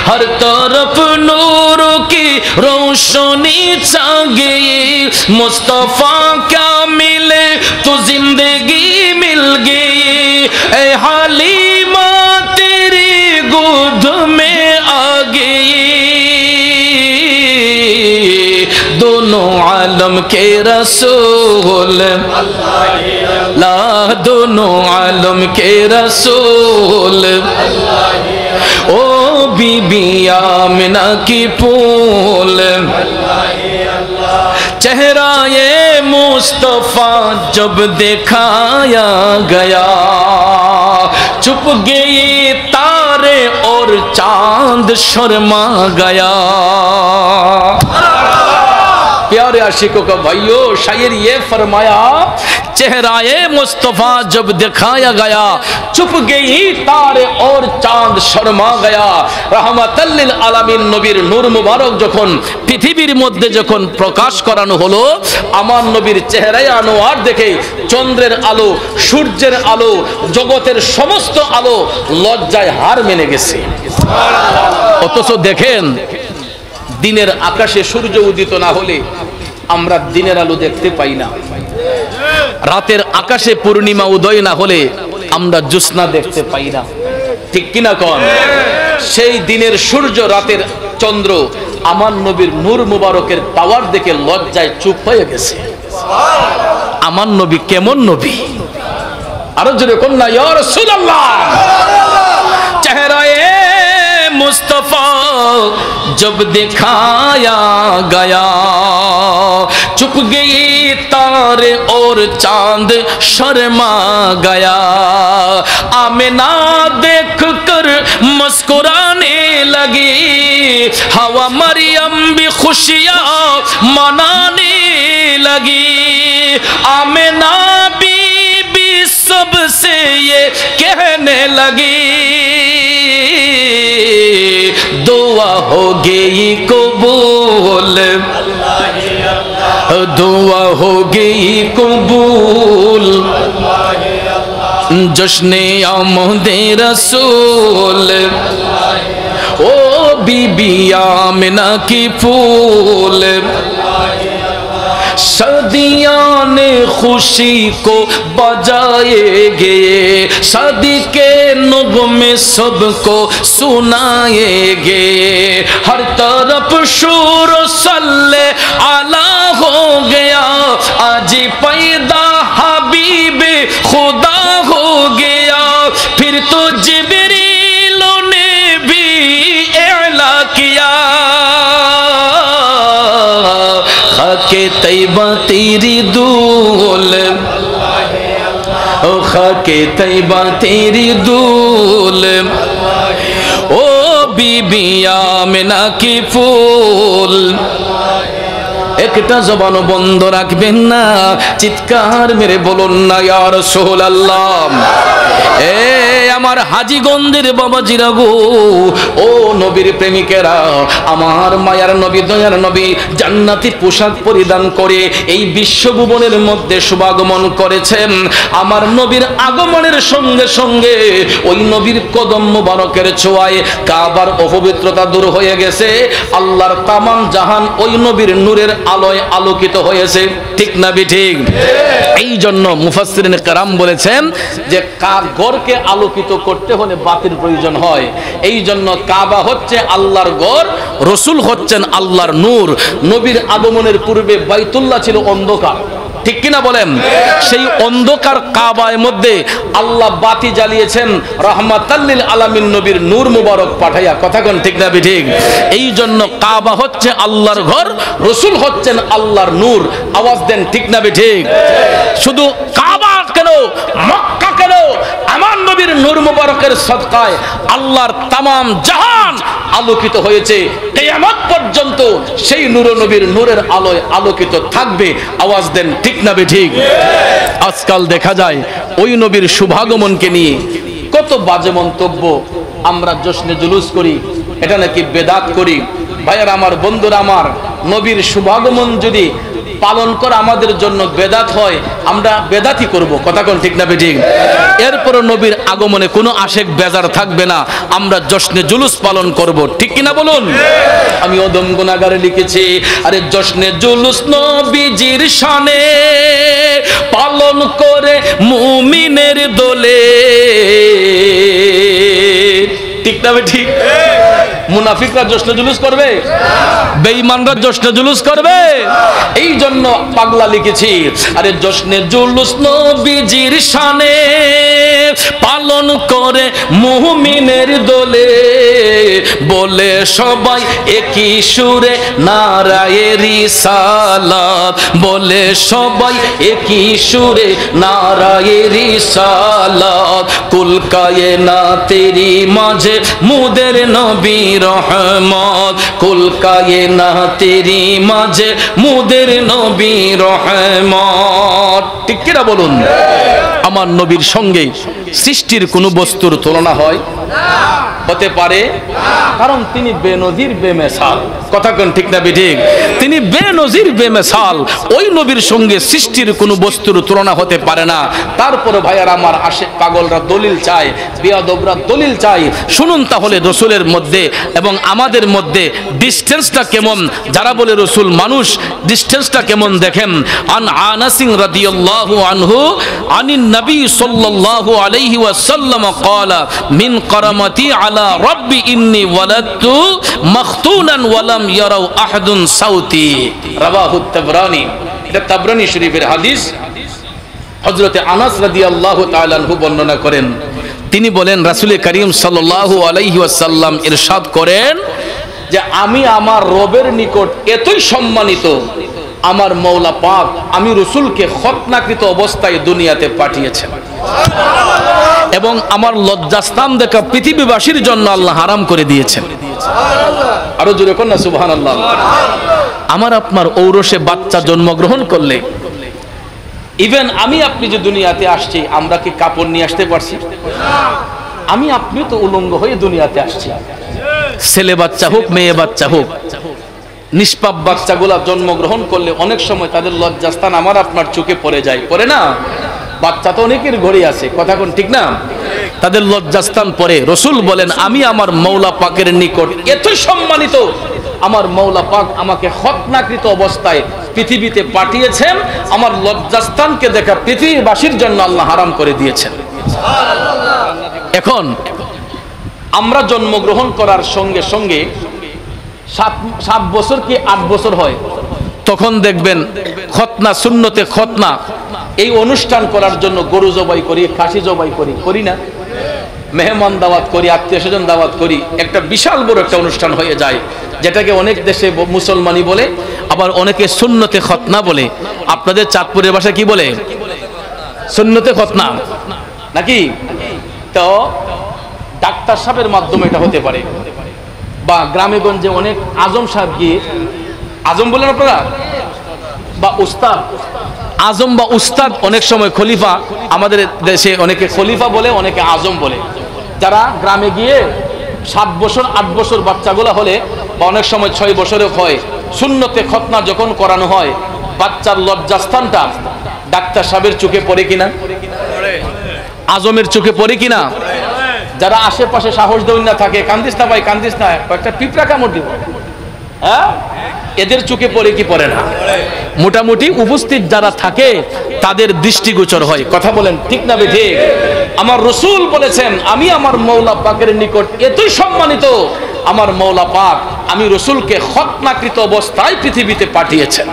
हर तरफ नूरों की रोशनी छा गई, मुस्तफा क्या मिले तो जिंदगी मिल गई, ए हालिमा तेरी गोद में आ गई, दोनों आलम के रसूल ला, दोनों आलम के रसूल ओ बीबी आमिना की फूल, चेहरा ये मुस्तफा जब दिखाया गया, चुप गई तारे और चांद शर्मा गया। प्यारे आशिकों का भाइयों, शायर ये फरमाया, चेहराए मुस्तफा जब दिखाया गया, चुप गई तारे और चांद शर्मा गया। रहमतल लिल आलामीन नबीर नूर मुबारक যখন পৃথিবীর মধ্যে যখন প্রকাশ করানো হলো, আমার নবীর চেহারায় আনোয়ার দেখে চন্দ্রের আলো, সূর্যের আলো, জগতের সমস্ত আলো লজ্জায় হার মেনে গেছে। অথচ দেখেন, দিনের আকাশে সূর্য উদিত না হলে আমরা দিনের আলো দেখতে পাই না, রাতের আকাশে পূর্ণিমা উদয় না হলে আমরা জ্যোৎস্না দেখতে পাই না, ঠিক কিনা কোন? সেই দিনের সূর্য, রাতের চন্দ্র আমার নবীর নূর মুবারকের পাওয়ার দেখে লজ্জায় চুপ হয়ে গেছে। আমার নবী কেমন নবী? আরো জোরে কোন না, ইয়া রাসূলুল্লাহ। চেহারায়ে मुस्तफा जब दिखाया गया, चुप गई तारे और चांद शर्मा गया, आमिना देख कर मुस्कुराने लगी, हवा मरियम भी खुशियां मनाने लगी, आमिना बीबी सबसे ये कहने लगी, दुआ हो गई कबूल, दुआ हो गई कबूल, जश्ने आमदे रसूल ओ बीबी आमिना की फूल, सदियाँ ने खुशी को बजाएंगे, शादी के नगमे सबको सुनाएंगे, हर तरफ शोर सल्ले आला हो गया, आज पैदा हबीब खुदा हो गया, फिर तो जिब्रील ने भी एला किया, खाके तैबा तेरी दूल, ओ खाके तैबा तेरी दूल, ओ बीबी आमिना की फूल, একটা জবানও বন্ধ রাখবেন না, চিৎকার মেরে বলুন না ইয়া রাসূলুল্লাহ। এ আমার হাজীগঞ্জের বাবাজিরা গো, ও নবীর প্রেমিকেরা, আমার মায়ার নবী দয়ার নবী জান্নাতি পোশাক পরিধান করে এই বিশ্বভুবনের মধ্যে শুভাগমন করেছেন। আমার নবীর আগমনের সঙ্গে সঙ্গে ওই নবীর কদম মুবারকের ছোঁয়ায় কাবার অপবিত্রতা দূর হয়ে গেছে। আল্লাহর তামাম জাহান ওই নবীর নূরের আলোয় আলোকিত হয়েছে। ঠিক না ঠিক? এই জন্য মুফাসসিরিন কেরাম বলেছেন যে ঘরকে আলোকিত করতে হলে বাতির প্রয়োজন হয়। এই জন্য কাবা হচ্ছে আল্লাহর ঘর, রসুল হচ্ছেন আল্লাহর নূর। নবীর আগমনের পূর্বে বাইতুল্লাহ ছিল অন্ধকার, ঠিক কিনা বলেন? সেই অন্ধকার কাবার মধ্যে আল্লাহ বাতি জ্বালিয়েছেন রাহমাতাল লিল আলামিন নবীর নূর মুবারক পাঠাইয়া। কথা কোন ঠিক না ঠিক? এই জন্য কাবা হচ্ছে আল্লাহর ঘর, রসুল হচ্ছেন আল্লাহর নূর। আওয়াজ দেন ঠিক না ঠিক? শুধু কাবা কেন, মক্কা কেন, আমার নবীর নূর মুবারকের সদকায় আল্লাহর তামাম জাহান আলোকিত হয়েছে। কিয়ামত পর্যন্ত সেই নূর নবীর নূরের আলোয় আলোকিত থাকবে। আওয়াজ দেন ঠিক না ঠিক? আজকাল দেখা যায় ওই নবীর শুভাগমনকে নিয়ে কত বাজে মন্তব্য। আমরা জশ্নে জুলুস করি, এটা নাকি বেদাত করি। ভাইয়ার আমার, বন্ধুরা আমার, নবীর শুভাগমন যদি পালন করা আমাদের জন্য বেদাত হয়, আমরা বেদাতই করব। কথা কোন ঠিক না ঠিক? এরপরও নবীর আগমনে কোনো আশেক বেজার থাকবে না, আমরা জশ্নে জুলুস পালন করব। ঠিক কিনা বলুন? আমি অদম গুনাহগারে লিখেছি, আরে জশ্নে জুলুস নবীজির শানে পালন করে মুমিনের দোলে। ঠিক না ঠিক? মুনাফিকরা জশ্নে জুলুস করবে, বেঈমানরা জশ্নে জুলুস করবে। এই জন্য পাগলা লিখেছি, আরে জশ্নে জুলুস নবীজির শানে পালন করে মুমিনের দোলে, বলে সবাই একই সুরে নারায়ে রিসালাত, বলে সবাই একই সুরে নারায়ে রিসালাত। কুল কায়নাতেরি মাঝে মুদের নবী রহমত, কুল কায়নাতেরি মাঝে মুদের নবী রহমত। ঠিক কিনা বলুন? আমার নবীর সঙ্গে সৃষ্টির কোনো বস্তুর তুলনা হয়? হতে পারে? কারণ তিনি বেনজির বেমেসাল। কথা কোন ঠিক না ঠিক? তিনি বেনজির বেমেসাল। ওই নবীর সঙ্গে সৃষ্টির কোনো বস্তুর তুলনা হতে পারে না। তারপরে ভাইয়ার আমার, আশিক পাগলরা দলিল চায়, বিয়াদবরা দলিল চায়। শুনুন তাহলে রসুলের মধ্যে এবং আমাদের মধ্যে ডিস্টেন্সটা কেমন। যারা বলে রসুল মানুষ, ডিস্টেন্সটা কেমন দেখেন। আন আনাসিন রাদিয়াল্লাহু আনহু আনিন নবী সাল্লাল্লাহু আলাইহি ওয়াসাল্লাম ক্বালা মিন কারামাতি আলা রাব্বি ইন্নী ওয়ালাদতু মাখতুনান ওয়ালাম ইয়ারাউ আহাদুন সাউতি। রাওয়াহু তাবরানী। এটা তাবরানী শরীফের হাদিস। হযরতে আনাস রাদিয়াল্লাহু তাআলা আনহু বর্ণনা করেন, তিনি বলেন রাসূল করিম সাল্লাল্লাহু আলাইহি ওয়াসাল্লাম ইরশাদ করেন যে আমি আমার রবের নিকট এতই সম্মানিত, আমার মওলা পাক আমি রাসূলকে খতনাকৃত অবস্থায় দুনিয়াতে পাঠিয়েছেন এবং আমার লজ্জাস্থান দেখা পৃথিবীবাসীর জন্য আল্লাহ হারাম করে দিয়েছেন। আরো জোরে কোন না সুবহানাল্লাহ। আমার আপনার ঔরসে বাচ্চা জন্মগ্রহণ করলে, ইভেন আমি আপনি যে দুনিয়াতে আসছি, আমরা কি কাপড় নিয়ে আসতে পারছি? আমি আপনি তো উলঙ্গ হয়ে দুনিয়াতে আসছি। ছেলে বাচ্চা হোক, মেয়ে বাচ্চা হোক, নিষ্পাপ বাচ্চাগুলা জন্মগ্রহণ করলে অনেক সময় তাদের লজ্জাস্থান আমার আপনার চোখে পড়ে যায়, পড়ে না? বাচ্চা তো অনেকের ঘরে আছে। কথা কোন ঠিক না? তাদের লজ্জাস্থান পড়ে। রসুল বলেন আমি আমার মওলা পাকের নিকট এতই সম্মানিত, আমার মওলা পাক আমাকে খতনাকৃত অবস্থায় পৃথিবীতে পাঠিয়েছেন, আমার লজ্জাস্থানকে দেখা পৃথিবীবাসীর জন্য আল্লাহ হারাম করে দিয়েছেন। এখন আমরা জন্মগ্রহণ করার সঙ্গে সঙ্গে 7 বছর কি 8 বছর হয়, তখন দেখবেন খতনা, সুন্নতে খতনা, এই অনুষ্ঠান করার জন্য গরু জবাই করি, খাসি জবাই করি, করি না? মেহমান দাওয়াত করি, আত্মীয় স্বজন দাওয়াত করি, একটা বিশাল বড় একটা অনুষ্ঠান হয়ে যায়, যেটাকে অনেক দেশে মুসলমানি বলে, আবার অনেকে সুন্নতে খতনা বলে। আপনাদের চাঁদপুরের ভাষায় কি বলে? সুন্নতে খতনা নাকি? তো ডাক্তার সাহেবের মাধ্যমে এটা হতে পারে, বা গ্রামে গঞ্জে অনেক আজম সাহেব গিয়ে, আজম বলেন আপনারা, বা উস্তাদ, আজম বা উস্তাদ, অনেক সময় খলিফা, আমাদের দেশে অনেকে খলিফা বলে, অনেকে আজম বলে। যারা গ্রামে গিয়ে 7 বছর 8 বছর বাচ্চাগুলো হলে, বা অনেক সময় 6 বছরেও হয়, সুন্নতে খতনা যখন করানো হয়, বাচ্চার লজ্জাস্থানটা ডাক্তার সাহেবের চোখে পড়ে কিনা, আজমের চোখে পড়ে কিনা? যারা আশেপাশে সাহস দেন না থাকে, কান্দিস না ভাই, কান্দিস না, একটা পিঁপড়া কামড় দিব, হ্যাঁ, এদের চোখে পড়ে কি পড়ে না? মোটামুটি উপস্থিত যারা থাকে তাদের দৃষ্টিগোচর হয়। কথা বলেন ঠিক না বেঠিক? আমার রাসূল বলেছেন, আমি আমার মওলা পাকের নিকট এতই সম্মানিত, আমার মওলা পাক আমি রাসূলকে খতনাকৃত অবস্থায় পৃথিবীতে পাঠিয়েছেন,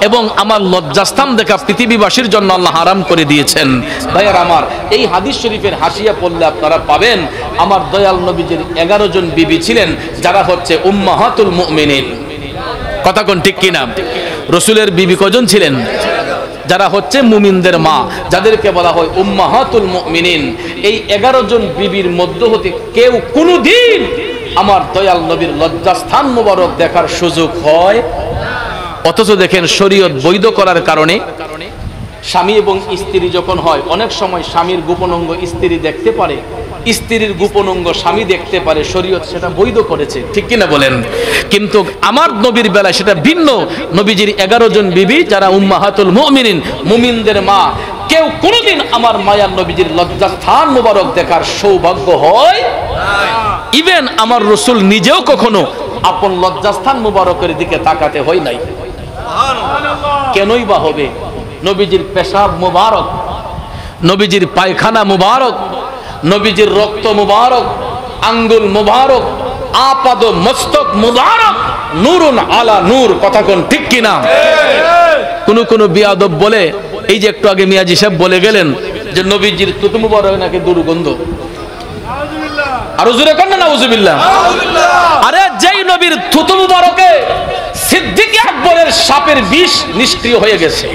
এবং আমার লজ্জাস্থান দেখা পৃথিবীবাসীর জন্য আল্লাহ হারাম করে দিয়েছেন। ভাইয়ার আমার, এই হাদিস শরীফের হাসিয়া পড়লে আপনারা পাবেন, আমার দয়াল নবীজির 11 জন বিবি ছিলেন, যারা হচ্ছে উম্মাহাতুল মুমিনিন। কথা কোন ঠিক কিনা? রাসূলের বিবি কজন ছিলেন? যারা হচ্ছে মুমিনদের মা, যাদেরকে বলা হয় উম্মাহাতুল মুমিনিন। এই 11 জন বিবির মধ্য হতে কেউ কোনোদিন আমার দয়াল নবীর লজ্জাস্থান মোবারক দেখার সুযোগ হয়। অথচ দেখেন, শরীয়ত বৈধ করার কারণে স্বামী এবং স্ত্রী যখন হয়, অনেক সময় স্বামীর গোপন অঙ্গ স্ত্রী দেখতে পারে, স্ত্রীর গোপন অঙ্গ স্বামী দেখতে পারে, শরীয়ত সেটা বৈধ করেছে, ঠিক কিনা বলেন? কিন্তু আমার নবীর বেলায় সেটা ভিন্ন। নবীজির 11 জন বিবি, যারা উম্মাহাতুল মুমিনিন, মুমিনদের মা, কেউ কোনোদিন আমার মায়ার নবীজির লজ্জাস্থান মোবারক দেখার সৌভাগ্য হয়। ইভেন আমার রাসূল নিজেও কখনো আপন লজ্জাস্থান মোবারকের দিকে তাকাতে হয় নাই। কেনই বা হবে? নবীজির পেশাব মুবারক, নবীজির পায়খানা মুবারক, নবীজির রক্ত মুবারক, আঙ্গুল মুবারক, আপাদ মস্তক মুবারক, নূরুন আলা নূর। কথা কোন ঠিক কিনা? কোন বিয়াদব বলে, এই যে একটু আগে মিয়াজি সাহেব বলে গেলেন যে নবীজির থুতু মুবারক নাকি দুর্গন্ধ। আরো জোরে কর না, নাউজুবিল্লাহ। আরে যেই নবীর থুতু মুবারকে সিদ্দিক আকবরের সাপের বিষ নিষ্ক্রিয় হয়ে গেছে।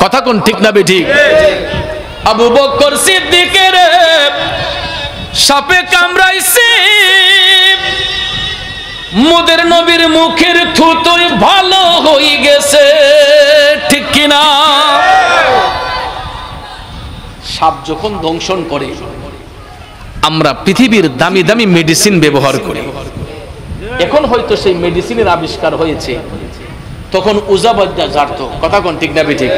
কথা কোন ঠিক না বেঠিক? আবু বকর সিদ্দিকের সাপে কামড়াইছে, মোদের নবীর মুখের থুতুই ভালো হয়ে গেছে, ঠিক কিনা? সাপ যখন দংশন করে, আমরা পৃথিবীর দামি দামি মেডিসিন ব্যবহার করি। এখন হয়তো সেই মেডিসিনের আবিষ্কার হয়েছে, তখন উজাবাদ্যা জারত। কথা কোন ঠিক না বেঠিক?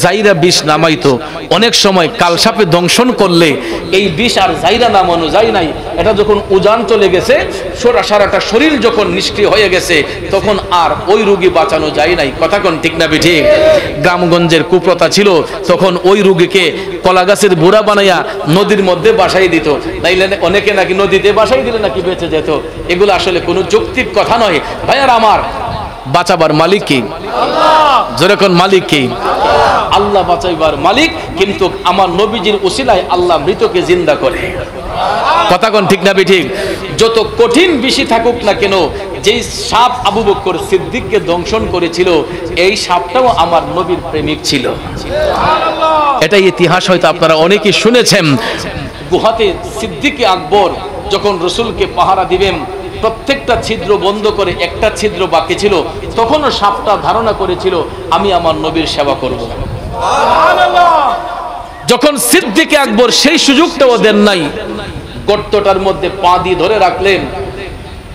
জাইরা বিষ নামাইতো। অনেক সময় কালসাপে দংশন করলে এই বিষ আর জাইরা নামানো যায় নাই, এটা যখন উজান চলে গেছে, সারাটা শরীর যখন নিষ্ক্রিয় হয়ে গেছে, তখন আর ওই রোগী বাঁচানো যায় নাই। কথা কোন ঠিক না বেঠিক? গ্রামগঞ্জের কুপ্রথা ছিল, তখন ওই রোগীকে কলা গাছের বুড়া বানাইয়া নদীর মধ্যে বাসাই দিত, নাইলে অনেকে নাকি নদীতে বাসাই দিলে নাকি বেঁচে যেত। এগুলো আসলে কোনো যৌক্তিক কথা নয়। ভাইয়ার আমার, বাঁচাবার মালিক কি? যেরকম মালিক কি? আল্লাহ বাঁচাইবার মালিক। কিন্তু আমার নবীজির উসিলায় আল্লাহ মৃতকে জিন্দা করে। কথা কোন ঠিক না বেঠিক? যত কঠিন বিষয় থাকুক না কেন, যেই সাপ আবু বকর সিদ্দিককে দংশন করেছিল, এই সাপটাও আমার নবীর প্রেমিক ছিল। এটাই ইতিহাস হয়তো আপনারা অনেকেই শুনেছেন। গুহাতে সিদ্দিক আকবর যখন রাসূলকে পাহারা দিবেন, প্রত্যেকটা ছিদ্র বন্ধ করে একটা ছিদ্র বাকি ছিল, তখনও সাপটা ধারণা করেছিল আমি আমার নবীর সেবা করব। যখন সিদ্দিক আকবর সেই সুযোগটাও দেন নাই, গর্তটার মধ্যে পা দিয়ে ধরে রাখলেন,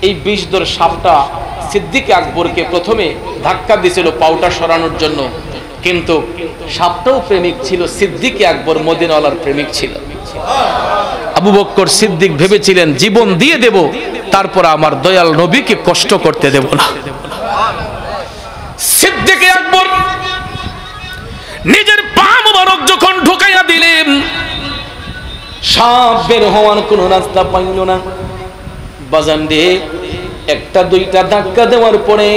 এই বিষধর সাপটা সিদ্দিক আকবরকে প্রথমে ধাক্কা দিয়েছিল পাউটা সরানোর জন্য, কিন্তু সাপটাও প্রেমিক ছিল, সিদ্দিক আকবর মদিনাওয়ালার প্রেমিক ছিল। আবু বকর সিদ্দিক ভেবেছিলেন জীবন দিয়ে দেব, তারপর আমার দয়াল নবীকে কষ্ট করতে দেব না। সিদ্দিক আকবর নিজের পা মোবারক যখন ঢুকাইয়া দিলেন, সাপ বের হওয়ার কোন রাস্তা পাইল না। বাজান দিয়ে একটা দুইটা ধাক্কা দেওয়ার পরে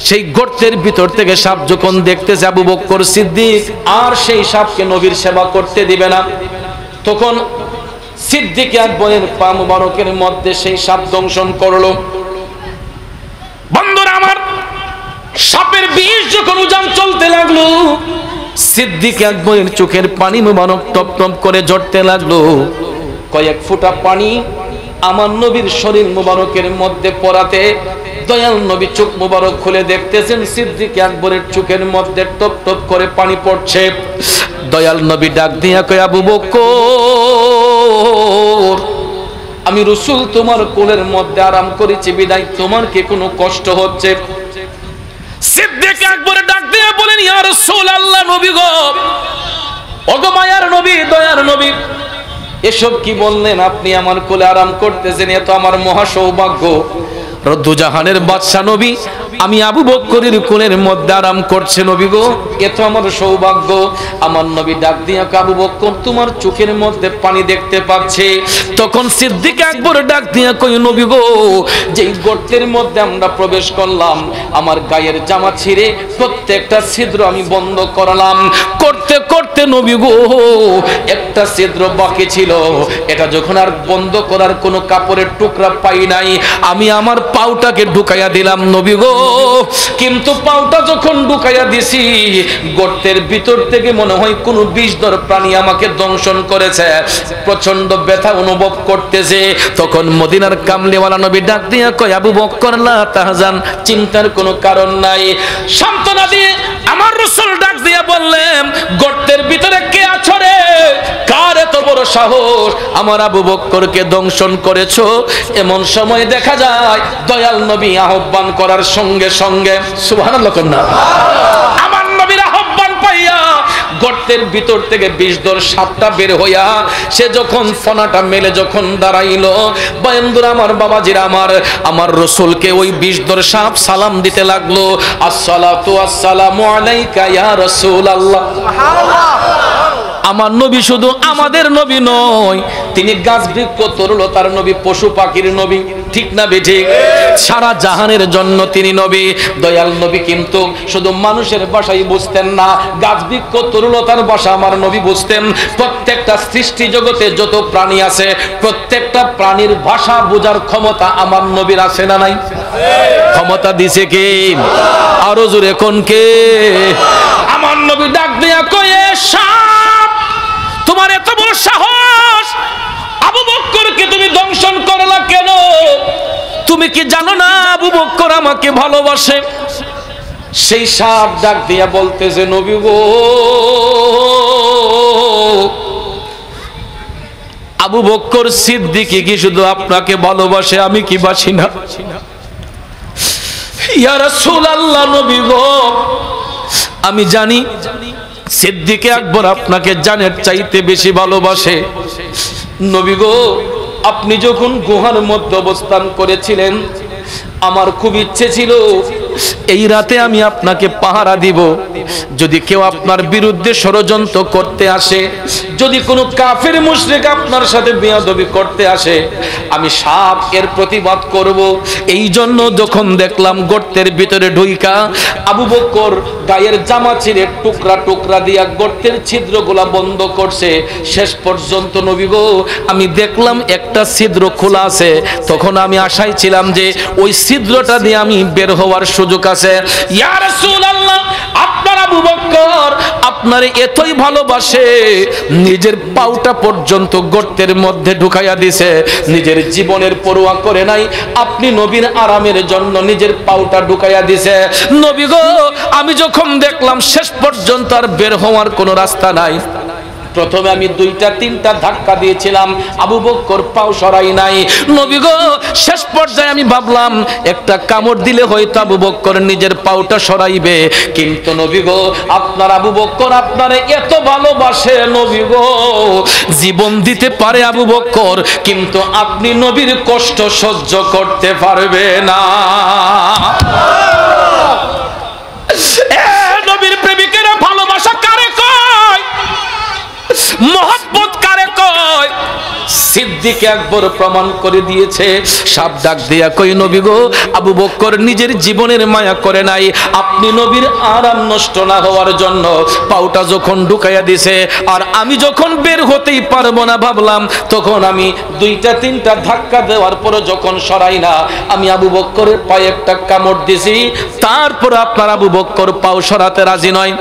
সেই গর্তের ভিতর থেকে সাপ যখন দেখতেছে আবু বকর সিদ্দিক আর সেই সাপকে নবীর সেবা করতে দিবে না, তখন সিদ্দিক আকবরের পা মুবারকের মধ্যে সেই সাপ দংশন করলো। বন্ধুরা আমার, সাপের বিষ যখন উজান চলতে লাগলো, সিদ্দিক আকবরের চোখের পানি মুবারক টপ টপ করে ঝরতে লাগলো। কয়েক ফোঁটা পানি আমার নবীর শরীর মুবারকের মধ্যে পড়াতে দয়াল নবী চোখ মোবারক খুলে দেখতেছেন সিদ্দিক আকবরের চোখের মধ্যে টপ টপ করে পানি পড়ছে। দয়াল নবী ডাক দিয়া কয়, আবু বকর, আমি রাসূল তোমার কোলের মধ্যে আরাম করেছি বিদায় তোমার কি কোনো কষ্ট হচ্ছে? সিদ্দিক আকবর ডাক দিয়ে বলেন, ইয়া রাসূলুল্লাহ, নবী গো, ওগো মায়ার নবী, দয়ার নবী, এসব কি বললেন? আপনি আমার কোলে আরাম করতেছেন, এ তো আমার মহা সৌভাগ্য। দুজাহানের বাদশা নবী আমি আবু বকরের কোলের মধ্যে আরাম করছে, নবী গো, এ তো আমার সৌভাগ্য। আমার নবী ডাক দিয়া আবু বকর, তোমার চোখের মধ্যে পানি দেখতে পাচ্ছে। তখন সিদ্দিক আকবর ডাক দিয়া কই, নবী গো, যেই গর্তের মধ্যে আমরা প্রবেশ করলাম, আমার গায়ের জামা ছিঁড়ে প্রত্যেকটা ছিদ্র আমি বন্ধ করলাম। করতে করতে নবী গো, একটা ছিদ্র বাকি ছিল, এটা যখন আর বন্ধ করার কোনো কাপড়ের টুকরা পাই নাই, আমি আমার পাউটাকে ঢুকাইয়া দিলাম, নবী গো। কিন্তু পাউটা যখন ঢুকাইয়া দিছি, গর্তের ভিতর থেকে মনে হয় কোন বিষধর প্রাণী আমাকে দংশন করেছে, প্রচন্ড ব্যথা অনুভব করতেছে। তখন মদিনার কামলিওয়ালা নবী ডাক দিয়া কয়, আবু বকর, লা তাহজান, চিন্তার কোনো কারণ নাই। সান্ত্বনা দিয়ে আমার রাসূল ডাক দিয়া বললেন, গর্তের ভিতরে কে আছো রে? কার এত বড় সাহস আমার আবু বকরকে দংশন করেছো? এমন সময় দেখা যায় দয়াল নবী আহ্বান করার সঙ্গে সঙ্গে, সুবহানাল্লাহ, আমার নবীর আহ্বান পাইয়া গর্তের ভিতর থেকে বিষধর সাপটা বের হইয়া সে যখন ফনাটা মেলে যখন দাঁড়াইলো, বন্ধুরা আমার, বাবাজিরা আমার রাসূলকে ওই বিষধর সাপ সালাম দিতে লাগলো, আসসালাতু আসসালামু আলাইকা ইয়া রাসূলুল্লাহ। আমার নবী শুধু আমাদের নবী নয়, তিনি গাছ বৃক্ষ তরুলতার নবী, পশু পাখির নবী, ঠিক না বেঠিক? সারা জাহানের জন্য তিনি নবী। দয়াল নবী কিন্তু শুধু মানুষের ভাষাই বুঝতেন না, গাছ বৃক্ষ তরুলতার ভাষা আমার নবী বুঝতেন। প্রত্যেকটা সৃষ্টি জগতে যত প্রাণী আছে, প্রত্যেকটা প্রাণীর ভাষা বোঝার ক্ষমতা আমার নবীর আছে না নাই? ক্ষমতা দিছে কে? আরো জোরে কোন কে? আমার নবী ডাক দিয়া কয়ে, সাপ, তোমার এত বড় সাহস, আবু বকরকে তুমি দংশন করলা কেন? তুমি কি জানো না আবু বকর আমাকে ভালোবাসে? সেই সাপ ডাক দিয়া বলতেছে, নবী গো, আবু বকর সিদ্দিক কি শুধু আপনাকে ভালোবাসে, আমি কি বাসি না? ইয়া রাসূলুল্লাহ, নবী গো, আমি জানি সিদ্দিক আকবর আপনাকে জানের চাইতে বেশি ভালোবাসে। নবী গো, আপনি যখন গুহার মধ্যে অবস্থান করেছিলেন, আমার খুব ইচ্ছে ছিল এই রাতে আমি আপনাকে পাহারা দিব। যদি কেউ আপনার বিরুদ্ধে ষড়যন্ত্র করতে আসে, যদি কোনো কাফের মুশরিক আপনার সাথে বেয়াদবি করতে আসে, আমি সাপ এর প্রতিবাদ করব। এই জন্য যখন দেখলাম গর্তের ভিতরে ঢুইকা আবু বকর গায়ের জামা ছিঁড়ে টুকরা টুকরা দিয়া গর্তের ছিদ্রগুলা বন্ধ করছে, শেষ পর্যন্ত নবী গো আমি দেখলাম একটা ছিদ্র খোলা আছে। তখন আমি আশায় ছিলাম যে ওই ছিদ্রটা দিয়ে আমি বের হওয়ার সুযোগ আছে। ইয়া রাসূলুল্লাহ, আপনার আবু বকর আপনারে এতই ভালোবাসে, নিজের পাউটা পর্যন্ত গর্তের মধ্যে ঢুকাইয়া দিছে, নিজের জীবনের পরোয়া করে নাই। আপনি নবীর আরামের জন্য নিজের পাউটা ঢুকাইয়া দিছে। নবী গো, আমি যখন দেখলাম শেষ পর্যন্ত আর বের হওয়ার কোনো রাস্তা নাই, প্রথমে আমি দুইটা তিনটা ধাক্কা দিয়েছিলাম, আবু বকর পাও সরাই নাই। নবী গো, শেষ পর্যায়ে আমি ভাবলাম একটা কামড় দিলে হয়তো আবু বকর নিজের পাওটা সরাইবে, কিন্তু নবী গো, আপনার আবু বকর আপনারে এত ভালোবাসে, নবী গো, জীবন দিতে পারে আবু বকর, কিন্তু আপনি নবীর কষ্ট সহ্য করতে পারবে না। নবীর প্রেমিকেরা ভালোবাসা কারে কয়, মোহাব্বত কারে কয়, সিদ্দিক আকবর প্রমাণ করে দিয়েছে। সাপ ডাক দিয়া কই, নবী গো, আবু বকর নিজের জীবনের মায়া করে নাই, আপনি নবীর আরাম নষ্ট না হওয়ার জন্য পাউটা যখন ঢুকাইয়া দিছে, আর আমি যখন বের হতেই পারবো না ভাবলাম, তখন আমি দুইটা তিনটা ধাক্কা দেওয়ার পরে যখন সরাই না, আমি আবু বকরের পায়ে একটা কামড় দিছি, তারপর আপনার আবু বকর পাও সরাতে রাজি নয়।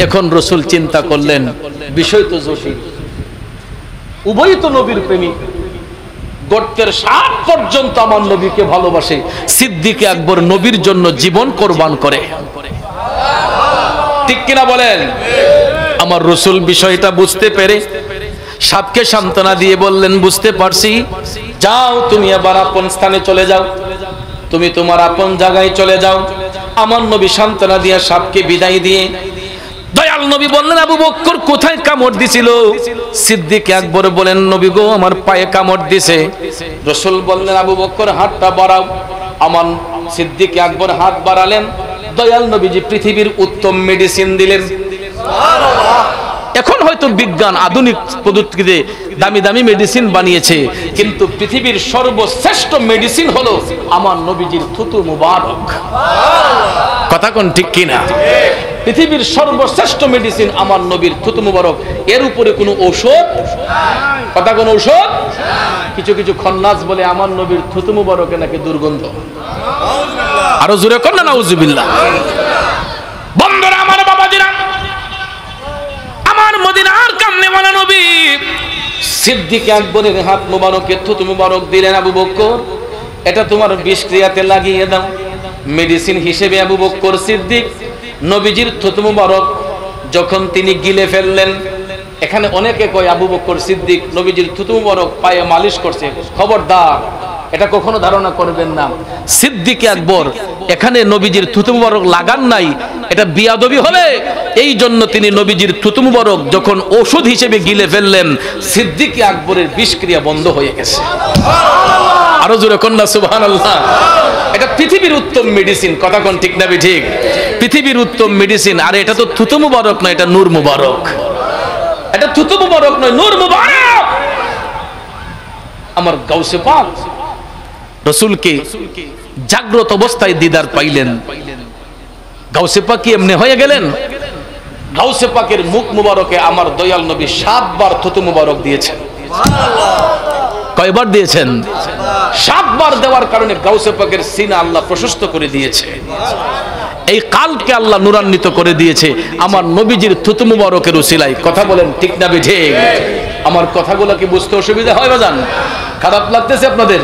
এখন রাসূল চিন্তা করলেন, বিষয় তো জটিল, উভয় তো নবীর প্রেমিক, গর্তের সাপ পর্যন্ত আমার নবীকে ভালোবাসে। সিদ্দিক আকবর নবীর জন্য জীবন কোরবান করে, ঠিক কিনা বলেন? আমার রাসূল বিষয়টা বুঝতে পেরে সাপকে সান্ত্বনা দিয়ে বললেন, বুঝতে পারছি, যাও তুমি এবার আপন স্থানে চলে যাও, তুমি তোমার আপন জায়গায় চলে যাও। আমার নবী সান্ত্বনা দিয়ে সাপকে বিদায় দিয়ে দয়াল নবী বললেন, আবু বকর কোথায় কামড় দিছিল? সিদ্দিক আকবর বলেন, নবী গো, আমার পায়ে কামড় দিছে। রাসূল বললেন, আবু বকর হাতটা বাড়াও। আমার সিদ্দিক আকবর হাত বাড়ালেন, দয়াল নবীজি পৃথিবীর উত্তম মেডিসিন দিলেন। এখন হয়তো বিজ্ঞান আধুনিক পদ্ধতিতে দামি দামি মেডিসিন বানিয়েছে, কিন্তু পৃথিবীর সর্বশ্রেষ্ঠ মেডিসিন হলো আমার নবীজির থুতু মুবারক। কথা কোন ঠিক কিনা? পৃথিবীর সর্বশ্রেষ্ঠ মেডিসিন আমার নবীর থুতু মুবারক, এর উপরে কোনো ঔষধ, কথা কোন ঔষধ? কিছু কিছু খন্নাস বলে আমার নবীর থুতু মুবারকে নাকি দুর্গন্ধ। আরো জোরে কর না, নাউজুবিল্লাহ। বন্ধুরা আমার, বাবাজিরা আমার, মদিনার কামনেওয়ালা নবী সিদ্দিক আকবরের হাত মুবারকে থুতু মুবারক দিলেন, আবু বকর এটা তোমার বিষক্রিয়াতে লাগিয়ে দাও। মেডিসিন হিসেবে আবু বকর সিদ্দিক নবীজির থুতু মুবারক যখন তিনি গিলে ফেললেন, এখানে অনেকে কয় আবু বকর সিদ্দিক নবীজির থুতু মুবারক পায়ে মালিশ করছে। খবরদার, এটা কখনো ধারণা করবেন না। সিদ্দিক আকবর এখানে নবীজির থুতু মুবারক লাগান নাই, এটা বিয়াদবি হবে। এই জন্য তিনি নবীজির থুতু মুবারক যখন ওষুধ হিসেবে গিলে ফেললেন, সিদ্দিক আকবরের বিষক্রিয়া বন্ধ হয়ে গেছে। আরো জোরে কন্যা সুবহানাল্লাহ। এটা পৃথিবীর উত্তম মেডিসিন, কথা কোন ঠিক না ঠিক? পৃথিবীর উত্তম মেডিসিন। আর এটা তো থুতু মুবারক নয়, এটা নূর মুবারক। এটা থুতু মুবারক নয়, নূর মুবারক। আমার গাউসে পাক রাসূলকে জাগ্রত অবস্থায় দিদার পাইলেন। গাউসে পাক কি এমনি হয়ে গেলেন? গাউসে পাকের মুখ মুবারকে আমার দয়াল নবী 7 বার থুতু মুবারক দিয়েছেন। কয়বার দিয়েছেন? 7 বার দেওয়ার কারণে গাউসে পাকের সিনা আল্লাহ প্রশস্ত করে দিয়েছে, এই কালকে আল্লাহ নূরান্বিত করে দিয়েছে আমার নবীজির থুতু মুবারকের উসিলায়। কথা বলেন ঠিক না ঠিক? আমার কথাগুলো কি বুঝতে অসুবিধা হয় বাজান? খারাপ লাগতেছে আপনাদের?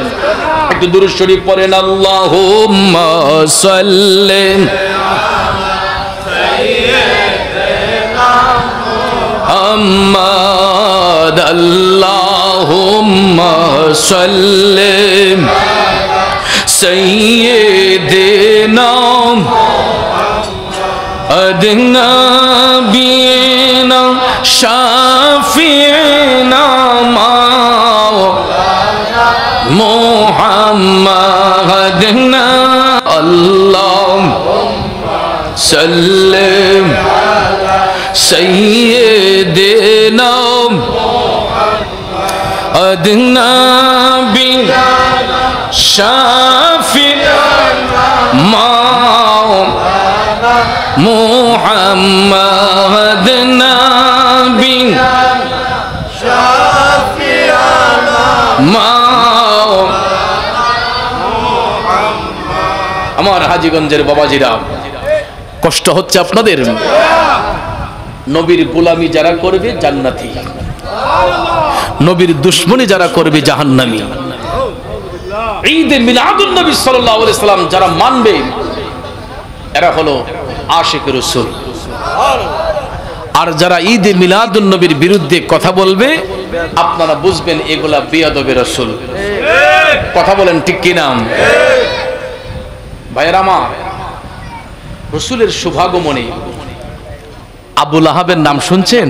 একটু দুরূদ শরীফ পড়েন। আল্লাহুম্মা সাল্লি মুহাম্মাদ, আল্লাহুম্মা সাল্লি সাইয়্যিদিনা নবিয়িনা শাফিঈনা মুহাম্মাদিনা, আল্লাহুম্মা সাল্লি সাইয়্যিদিনা মুহাম্মাদিনা নবিয়িনা শাফিঈনা মুহাম্মাদ নবী শাফিয়ানা মা। আমার হাজীগঞ্জের বাবাজিরা, কষ্ট হচ্ছে আপনাদের? নবীর গোলামি যারা করবে জান্নাতি, নবীর দুশমনি যারা করবে জাহান্নামী। ঈদে মিলাদুন নবী সাল্লাল্লাহু আলাইহি সাল্লাম যারা মানবে, এরা হলো আশিক রাসূল। আর যারা ঈদে মিলাদুন নবীর বিরুদ্ধে কথা বলবে, আপনারা বুঝবেন এগুলা বেয়াদবে রাসূল। কথা বলেন ঠিক কি না? ভাইয়েরা আমার, রাসূলের শুভাগমনে আবু লাহাবের নাম শুনছেন?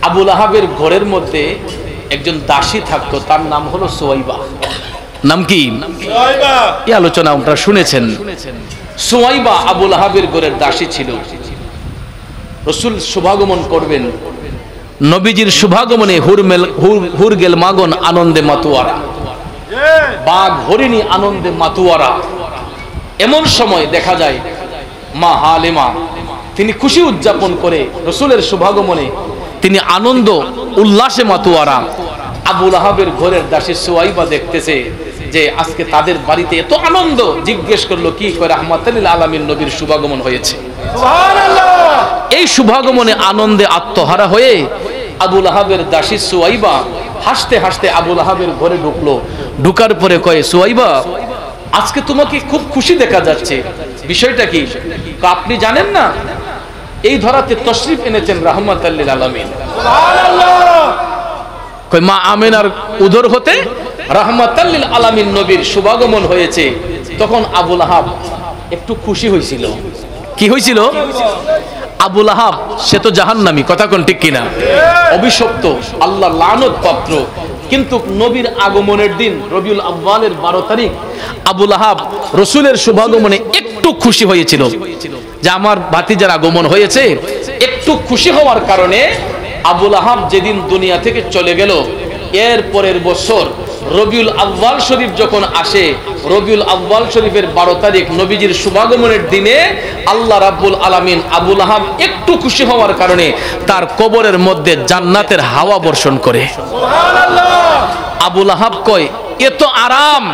আবু লাহাবের ঘরের মধ্যে একজন দাসী থাকতো, তার নাম হলো সুয়াইবা। নাম কি? সুয়াইবা। এই আলোচনা আপনারা শুনেছেন। সুয়াইবা আবু লাহাবের ঘরের দাসী ছিল। রাসূল শুভাগমন করবেন, নবীজির শুভাগমনে হুরগেল মাগন আনন্দে মাতুয়ারা, বাঘ হরিণী আনন্দে মাতুয়ারা। এমন সময় দেখা যায় মা হালিমা তিনি খুশি উদযাপন করে রাসূলের শুভাগমনে, তিনি আনন্দ উল্লাসে মাতুয়ারা। আবু লাহাবের ঘরের দাসী সুয়াইবা দেখতেছে যে আজকে তাদের বাড়িতে এত আনন্দ, জিজ্ঞেস করলো কি করে? রাহমাতুল লিল আলামিন নবীর শুভাগমন হয়েছে। সুবহানাল্লাহ। এই শুভাগমনে আনন্দে আত্মহারা হয়ে আবু লাহাবের দাসী সুয়াইবা হাসতে হাসতে আবু লাহাবের ঘরে ঢুকলো। ঢুকার পরে কয়, সুয়াইবা, আজকে তোমাকে খুব খুশি দেখা যাচ্ছে, বিষয়টা কি? আপনি জানেন না, এই ধরাতে তশরিফ এনেছেন রাহমাতাল লিল আলামিন। সুবহানাল্লাহ। কয়, মা আমিনার উদর হতে রাহমাতাল লিল আলামিন নবীর শুভাগমন হয়েছে। তখন আবু লাহাব একটু খুশি হয়েছিল। কি হয়েছিল? আবু লাহাব সে তো জাহান্নামী, কথা কোন ঠিক কিনা? অভিশপ্ত, আল্লাহর লানত পাত্র। কিন্তু নবীর আগমনের দিন রবিউল আউয়ালের 12 তারিখ আবু লাহাব রাসূলের শুভাগমনে একটু খুশি হয়েছিল যে আমার ভাতিজার আগমন হয়েছে। একটু খুশি হওয়ার কারণে আবু লাহাব যেদিন দুনিয়া থেকে চলে গেল, এর পরের বছর রবিউল আউয়াল শরীফ যখন আসে, রবিউল আউয়াল শরীফের 12 তারিখ নবীজির শুভাগমনের দিনে আল্লাহ রাব্বুল আলামিন আবু লাহাব একটু খুশি হওয়ার কারণে তার কবরের মধ্যে জান্নাতের হাওয়া বর্ষণ করে। সুবহানাল্লাহ। আবু লাহাব কয়, এত আরাম,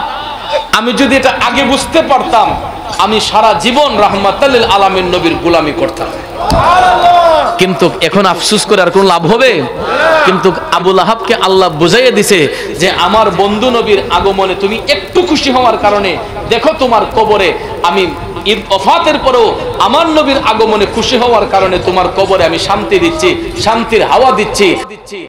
আমি যদি এটা আগে বুঝতে পারতাম আমি সারা জীবন রাহমাতাল লিল আলামিন নবীর গোলামি করতাম। কিন্তু এখন আফসোস করে আর কোনো লাভ হবে? কিন্তু আবু লাহাবকে আল্লাহ বুঝাইয়া দিছে যে আমার বন্ধু নবীর আগমনে তুমি একটু খুশি হওয়ার কারণে দেখো তোমার কবরে আমি ঈদ ওফাতের পরেও আমার নবীর আগমনে খুশি হওয়ার কারণে তোমার কবরে আমি শান্তি দিচ্ছি, শান্তির হাওয়া দিচ্ছি।